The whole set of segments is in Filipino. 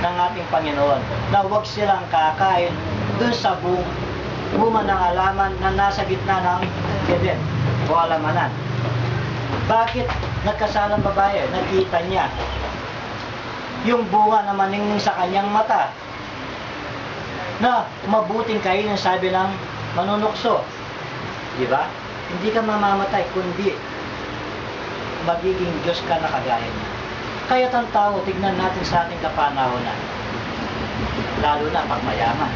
ng ating Panginoon na huwag silang kakain dun sa bunga ng halaman na nasa gitna ng Eden o alamanan. Bakit nagkasalang babae? Nakita niya yung bunga na maningning sa kanyang mata na mabuting kainin, sabi ng manunukso. Di ba? Hindi ka mamamatay, kundi magiging Diyos ka na kagaya niya. Kaya ang tao, tignan natin sa ating kapanahonan, lalo na pag mayaman.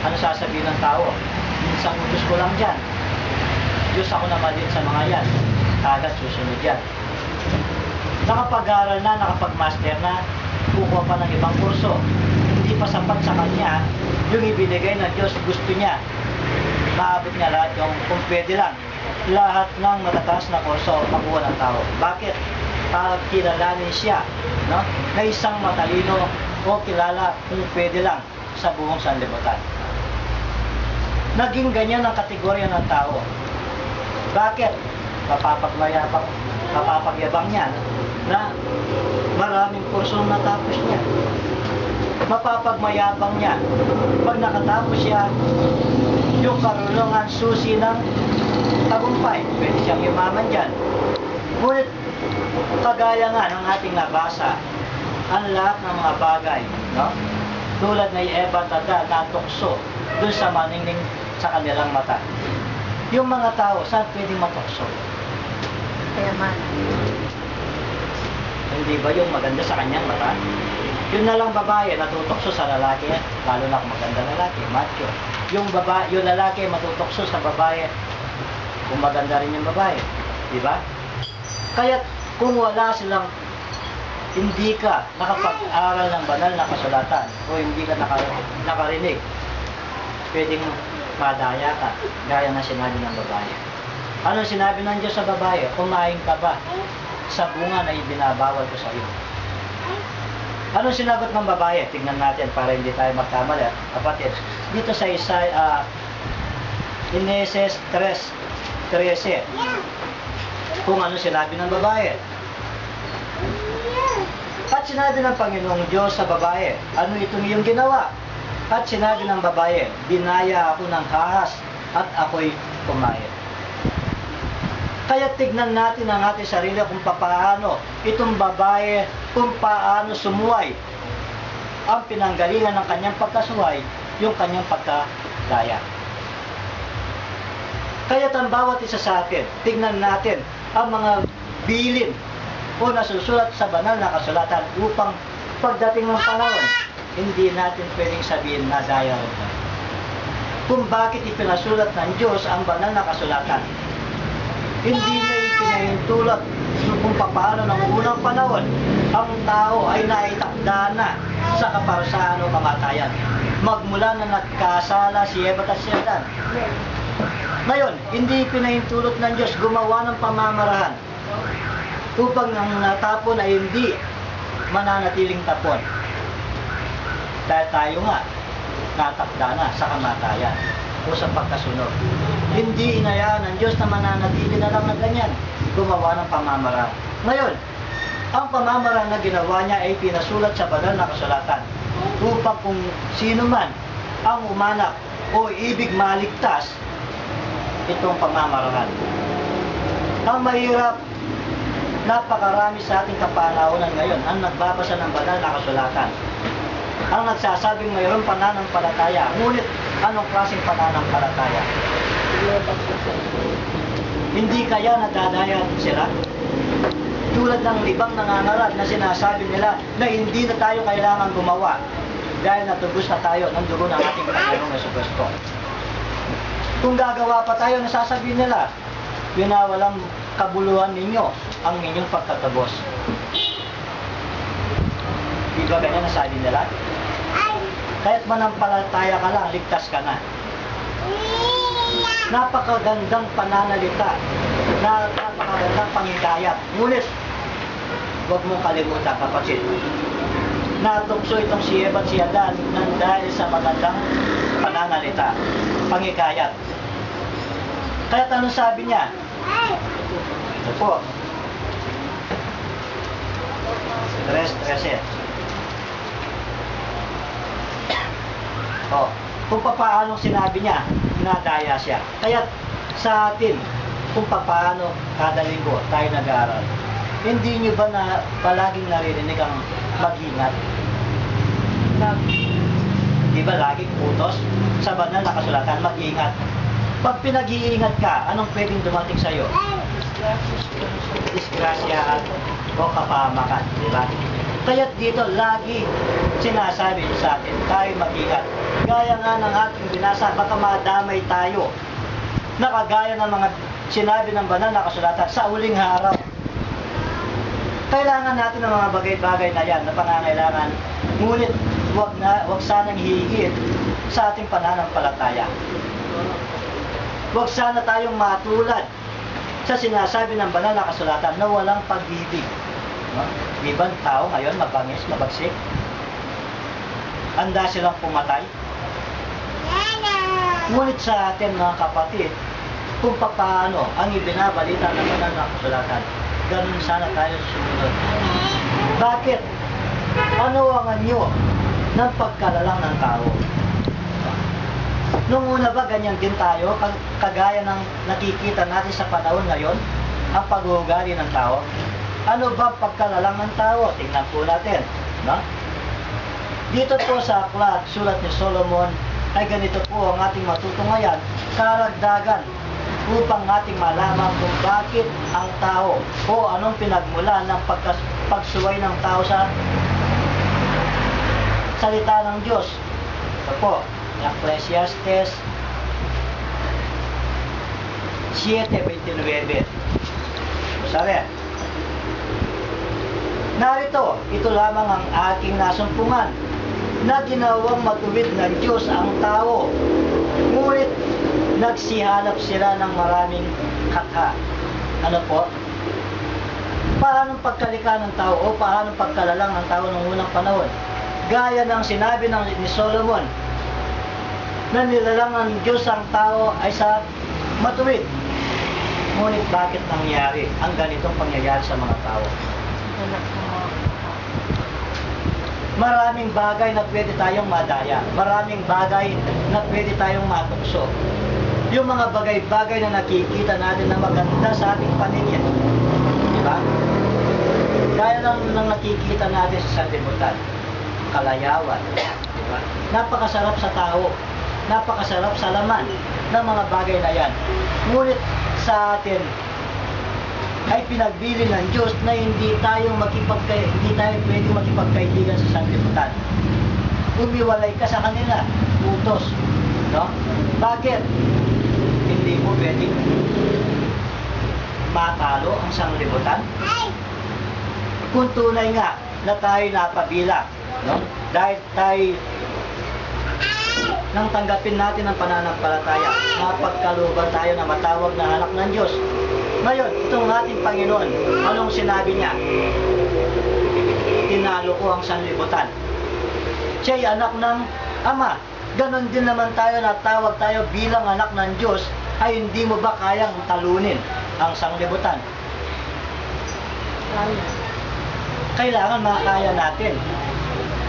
Ano sasabihin ng tao? Minsan utos ko lang dyan. Diyos ako naman din sa mga yan. Agad susunod yan. Nakapag-aral na, nakapag-master na, kukuha pa ng ibang kurso. Hindi pa sapat sa kanya yung ibinigay ng Diyos. Gusto niya, maabot niya lahat yung kung pwede lang. Lahat ng matataas na kurso makuha ng tao. Bakit? Para kilalanin siya, no? Na isang matalino o kilala kung pwede lang sa buong sanlibutan. Naging ganyan ang kategorya ng tao. Bakit? Mapapagyabang niya na maraming kursong natapos niya. Mapapagmayabang niya pag nakatapos siya yung karunungan susi ng tagumpay. Pwede siyang yumaman dyan. Ngunit kagaya nga ng ating nabasa, ang lahat ng mga bagay, no? Tulad na Eva at Adan natukso dun sa maningning sa kanilang mata. Yung mga tao, saan pwedeng matukso? Kayaman. Hindi ba yung maganda sa kanyang mata? Yun na lang babae, natutokso sa lalaki, lalo na kung maganda lalaki, macho. Yung lalaki matutokso sa babae, kung maganda rin yung babae. Di ba? Kaya kung wala silang, hindi ka nakapag-aral ng banal na kasulatan o hindi ka nakarinig, pwedeng madaya ka, gaya na sinabi ng babae. Ano sinabi ng Diyos sa babae? Kumain ka ba sa bunga na ibinabawal ko sa iyo? Ano sinagot ng babae? Tingnan natin para hindi tayo magkamali, kapatid. Dito sa Genesis 3:13. Kung ano sinabi ng babae. At sinabi ng Panginoong Diyos sa babae, ano itong iyong ginawa? At sinabi ng babae, dinaya ako ng ahas at ako'y kumain. Kaya tignan natin ang ating sarili kung paano itong babae, kung paano sumuway ang pinanggalingan ng kanyang pagkasuway, yung kanyang pagkadaya. Kaya ang bawat isa sa atin, tignan natin ang mga bilin o nasusulat sa banal na kasulatan upang pagdating ng panahon, hindi natin pwedeng sabihin na daya rin. Kung bakit ipinasulat ng Diyos ang banal na kasulatan, hindi na ipinahintulot kung paano ng unang panahon ang tao ay naitakda na sa kaparusahan o kamatayan. Magmula na nagkasala si Eva at si Adan. Ngayon, hindi pinahintulot ng Diyos gumawa ng pamamarahan upang nang natapon ay hindi mananatiling tapon. Dahil tayo nga, natakda na sa kamatayan o sa pagkasunod. Hindi inayaan ng Diyos na mananatili na lang na ganyan, gumawa ng pamamaraan. Ngayon, ang pamamaraan na ginawa niya ay pinasulat sa banal na kasulatan upang kung sino man ang umanap o ibig maligtas, itong pamamaraan. Ang mahirap, napakarami sa ating kapanahonan ngayon ang nagbabasa ng banal na kasulatan. Ang nagsasabing mayroong pananampalataya, ngunit anong klaseng pananampalataya? Hindi kaya nadadayan sila? Tulad ng libang nangangarad na sinasabi nila na hindi na tayo kailangan gumawa dahil natubos na tayo ng dugo ng ating Panginoong Jesucristo. Kung gagawa pa tayo, nasasabihin nila, winawalang kabuluhan ninyo ang inyong pagtatubos. Di ba ganyan nasabi nila? Kahit manampalataya ka lang, ligtas ka na. Napakagandang pananalita, napakagandang pangikayat. Ngunit, huwag mong kalimutan, kapatid. Natukso itong si Eva at si Adan nang dahil sa magandang pananalita, pangikayat. Kaya anong sabi niya? Ito po. 3:13. O, kung paano sinabi niya, nadaya siya. Kaya sa atin, kung paano kada linggo tayo nag-aaral, hindi nyo ba na palaging naririnig ang mag-ingat? Di ba laging utos sa banal na kasulatan, mag-ingat. Pag pinag-iingat ka, anong pwedeng dumating sa'yo? Disgrasya o kapahamakan, di ba? Kaya dito lagi sinasabi sa atin, tayo mag-ingat. Gaya nga ng ating binasa, baka madamay tayo. Nakagaya ng mga sinabi ng banal na kasulatan sa uling araw. Kailangan natin ng mga bagay-bagay na yan na pangangailangan, ngunit wag sanang hihigit sa ating pananampalataya. Wag sana tayong matulad sa sinasabi ng banal na kasulatan na walang pag-ibig. No? Ibang tao ngayon mabangis, mabagsik. Handa silang pumatay. Ngunit sa atin mga kapatid, kung paano ang ibinabalita ng banal na kasulatan, ganun sana tayo sumunod. Bakit? Ano ang anyo ng pagkalalang ng tao? Nung una ba ganyan din tayo, kagaya ng nakikita natin sa panahon ngayon, ang pag-uugali ng tao? Ano ba pagkalalang ng tao? Tingnan po natin. No? Dito po sa aklat, sulat ni Solomon, ay ganito po ang ating matutungayan, karagdagan, upang ating malaman kung bakit ang tao o anong pinagmula ng pagsuway ng tao sa salita ng Diyos. Ito po, Ecclesiastes 7:29. Sabi, narito, ito lamang ang aking nasumpungan, na ginawang matuwid ng Diyos ang tao, ngunit nagsihanap sila ng maraming katha. Ano po? Paano pagkalika ng tao o paano pagkalalang ng tao noong unang panahon? Gaya ng sinabi ni Solomon, na nilalang ng Diyos ang tao ay sa matuwid. Ngunit bakit nangyari ang ganitong pangyayari sa mga tao? Maraming bagay na pwede tayong madaya. Maraming bagay na pwede tayong matukso. Yung mga bagay-bagay na nakikita natin na maganda sa ating paningin. Di ba? Gaya ng nakikita natin sa sanlibutan. Kalayawan. Di ba? Napakasarap sa tao. Napakasarap sa laman ng mga bagay na yan. Ngunit sa atin ay pinagbili ng Diyos na hindi tayo pwedeng makipagkaibigan sa sanlibutan. Umiwalay ka sa kanila, utos. No? Bakit? Hindi mo pwedeng matalo ang sanlibutan. Kung tunay nga na tayo napabilang, no? Dahil tayo nang tanggapin natin ang pananampalataya, mapagkalooban tayo na matawag na anak ng Diyos. Ngayon, itong ating Panginoon, anong sinabi niya? Tinalo ko ang sanlibutan. Siya'y anak ng Ama. Ganon din naman tayo, natawag tayo bilang anak ng Diyos, ay hindi mo ba kayang talunin ang sanlibutan? Kailangan makakaya natin.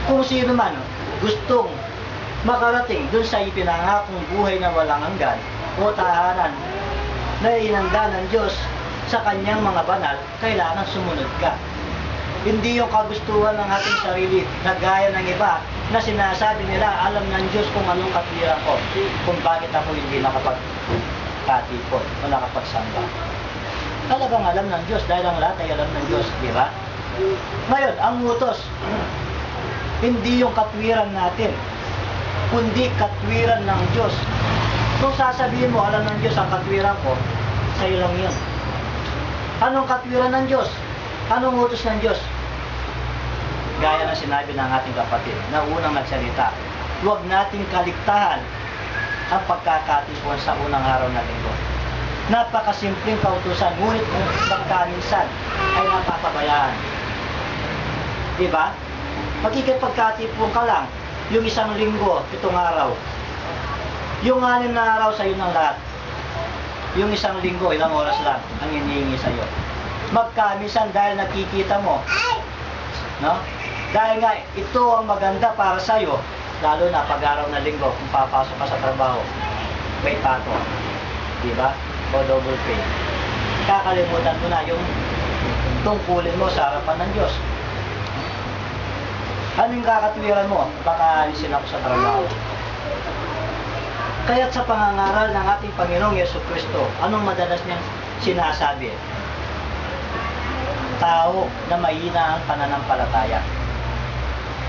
Kung sino man gustong makarating dun sa ipinangakong buhay na walang hanggan o tahanan na inanda ng Diyos sa kanyang mga banal, kailangan sumunod ka. Hindi yung kagustuhan ng ating sarili na gaya ng iba na sinasabi nila, alam ng Diyos kung anong katwiran ko, kung bakit ako hindi nakapagkatipon o nakapagsamba. Talagang alam ng Diyos dahil ang lahat ay alam ng Diyos, di ba? Ngayon, ang utos, hindi yung katwiran natin, kundi katwiran ng Diyos. Kung sasabihin mo, alam ng Diyos ang katwiran ko, sa'yo lang yun. Anong katwiran ng Diyos? Anong utos ng Diyos? Gaya na sinabi ng ating kapatid na unang nagsalita, huwag nating kaligtahan ang pagkakatipon sa unang araw na linggo. Napakasimpleng kautusan, ngunit pagkaminsan ay napapabayaan. Diba? Magkikipagkatipon ka lang, yung isang linggo, 7 araw. Yung 6 na araw sa'yo ng lahat. Yung isang linggo, ilang oras lang ang hinihingi sa'yo. Magkamisan dahil nakikita mo. No? Dahil nga ito ang maganda para sa'yo, lalo na pag araw na linggo, kung papasok ka sa trabaho, may pato, di ba? O double pay. Kakalimutan mo na yung tungkulin mo sa harapan ng Diyos. Anong kakatwiran mo? Baka alisin ako sa trabaho. Kaya't sa pangangaral ng ating Panginoong Yesu-Kristo, anong madalas niyang sinasabi? Tao na mahina ang pananampalataya.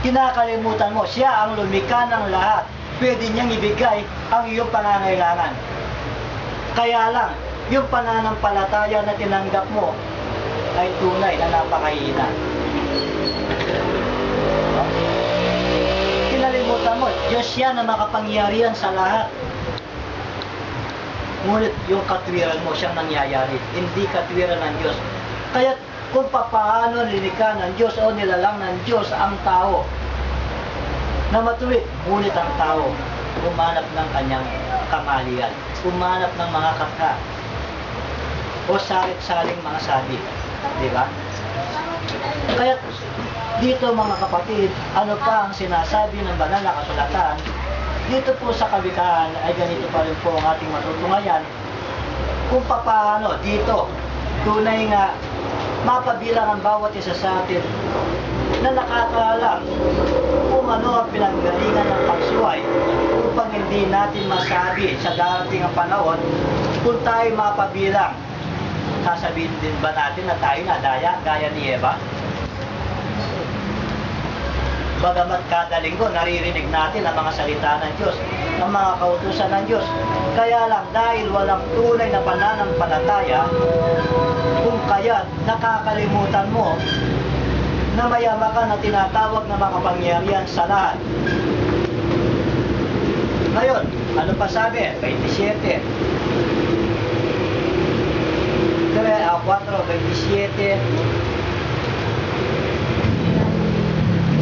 Kinakalimutan mo, siya ang lumikha ng lahat. Pwede niyang ibigay ang iyong pangangailangan. Kaya lang, yung pananampalataya na tinanggap mo ay tunay na napakahina. Kinalimutan mo, Diyos siya na makapangyarihan sa lahat. Ngunit yung katwiran mo siyang nangyayari, hindi katwiran ng Diyos. Kaya kung paano nilikha ng Diyos o nilalang ng Diyos ang tao na matuwid, ngunit ang tao umanap ng kanyang kamalian, umanap ng mga kaka o salit-saling mga sabi, di ba? Kaya dito mga kapatid, ano pa ang sinasabi ng banal na kasulatan? Dito po sa kawikaan ay ganito pa rin po ang ating matutungayan kung paano dito tunay nga mapabilang ang bawat isa sa atin na nakakaalam kung ano ang pinanggalingan ng pagsuway upang hindi natin masabi sa darating ang panahon kung tayo mapabilang. Sasabihin din ba natin na tayo nadaya gaya ni Eva? Bagamat kada linggo naririnig natin ang mga salita ng Diyos, ang mga kautusan ng Diyos. Kaya lang dahil walang tunay na pananampalataya, kung kaya nakakalimutan mo na mayama ka na tinatawag na makapangyarihan sa lahat. Ngayon, ano pa sabi? 27. 4:27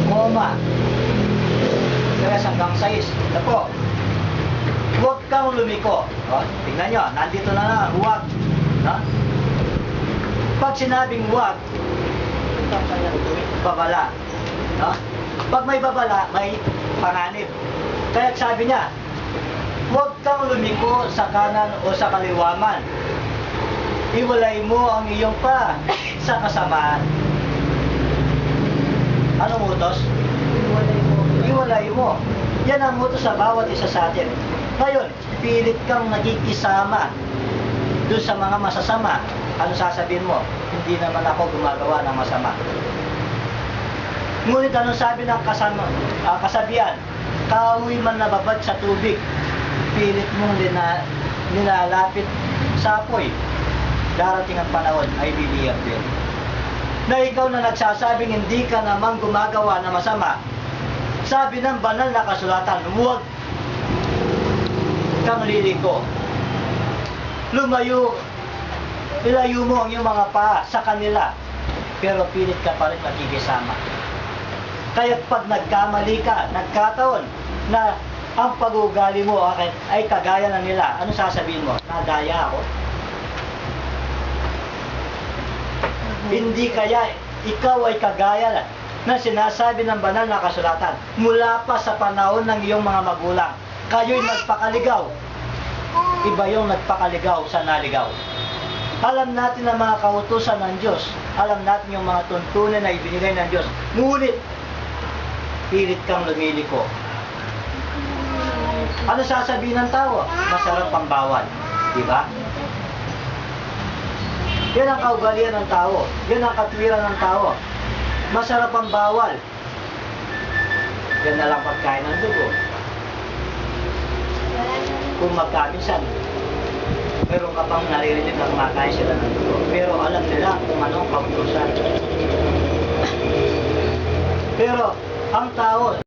Koma 3 hanggang 6. Ito po. Huwag kang lumiko. O, tingnan nyo, nandito na na, huwag. No? Pag sinabing huwag, babala. No? Pag may babala, may panganib. Kaya sabi niya, huwag kang lumiko sa kanan o sa kaliwa man. Iwalay mo ang iyong pa sa kasamaan. Anong utos? Iwalay mo. Yan ang utos sa bawat isa sa atin. Ngayon, pilit kang nagkikisama doon sa mga masasama. Ano sasabihin mo? Hindi naman ako gumagawa ng masama. Ngunit anong sabi ng kasabihan? Kahoy man nababad sa tubig, pilit mong nilalapit sa apoy. Darating ang panahon ay bibiyag din. Na ikaw na nagsasabing hindi ka naman gumagawa na masama, sabi ng banal na kasulatan, huwag kang liliko. Ilayo mo ang iyong mga paa sa kanila, pero pilit ka pa rin makikisama. Kaya pag nagkamali ka, nagkataon na ang pag-uugali mo ay kagaya na nila, ano sasabihin mo? Nadaya ako? Hindi kaya ikaw ay kagaya na sinasabi ng banal na kasulatan mula pa sa panahon ng iyong mga magulang. Kayo'y nagpakaligaw. Iba yung nagpakaligaw sa naligaw. Alam natin ang mga kautusan ng Diyos. Alam natin yung mga tuntunan na ibinigay ng Diyos. Ngunit, pilit kang lumiliko. Ano sasabihin ng tao? Masarap ang bawal. Diba? Yan ang kaugalian ng tao. Yan ang katwiran ng tao. Masarap ang bawal. Yan na lang pagkain ng dugo. Kung magkaminsan, meron ka pang naririnig na kumakain sila ng dugo. Pero alam nila kung anong kautusan. Pero ang tao,